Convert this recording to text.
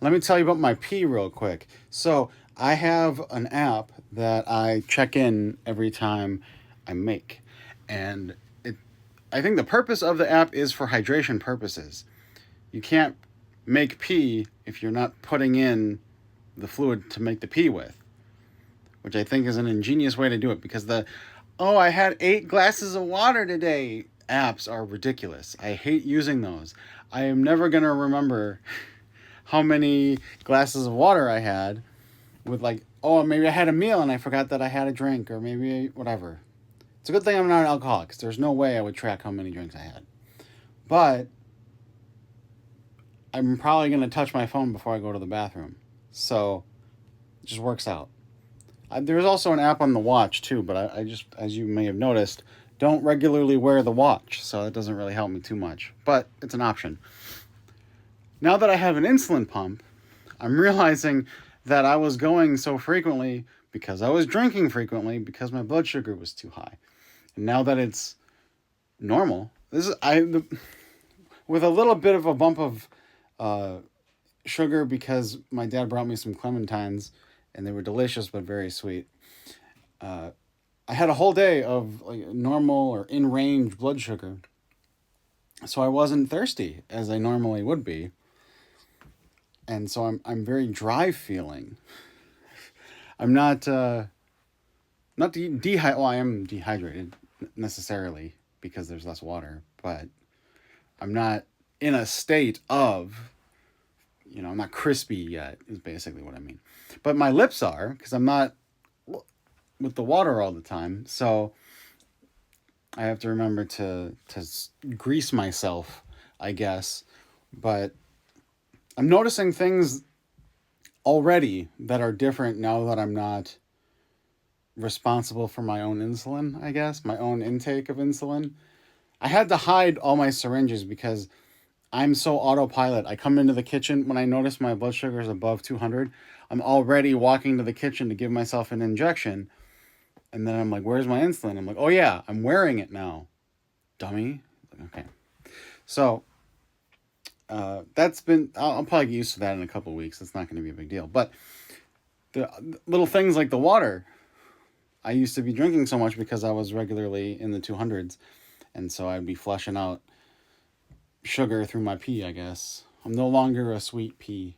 Let me tell you about my pee real quick. So I have an app that I check in every time I make, and it. I think the purpose of the app is for hydration purposes. You can't make pee if you're not putting in the fluid to make the pee with, which I think is an ingenious way to do it because the "oh, I had 8 glasses of water today" apps are ridiculous. I hate using those. I am never going to remember how many glasses of water I had with like, oh, maybe I had a meal and I forgot that I had a drink or maybe whatever. It's a good thing I'm not an alcoholic because there's no way I would track how many drinks I had. But I'm probably going to touch my phone before I go to the bathroom. So it just works out. There's also an app on the watch too, but I just, as you may have noticed, don't regularly wear the watch. So it doesn't really help me too much. But it's an option. Now that I have an insulin pump, I'm realizing that I was going so frequently because I was drinking frequently because my blood sugar was too high. And now that it's normal, with a little bit of a bump of uh, sugar because my dad brought me some clementines and they were delicious but very sweet. Uh, I had a whole day of like normal or in range blood sugar, so I wasn't thirsty as I normally would be, and so I'm very dry feeling. I'm not well, I am dehydrated necessarily because there's less water, but I'm not in a state of, I'm not crispy yet, is basically what I mean. But my lips are because I'm not with the water all the time. So I have to remember to grease myself, I guess. But I'm noticing things already that are different now that I'm not responsible for my own insulin, I guess, my own intake of insulin. I had to hide all my syringes because I'm so autopilot. I come into the kitchen when I notice my blood sugar is above 200. I'm already walking to the kitchen to give myself an injection. And then I'm like, where's my insulin? I'm like, oh yeah, I'm wearing it now. Dummy. Okay. So that's been, I'll probably get used to that in a couple of weeks. It's not going to be a big deal. But the little things like the water, I used to be drinking so much because I was regularly in the 200s. And so I'd be flushing out sugar through my pee, I guess. I'm no longer a sweet pea.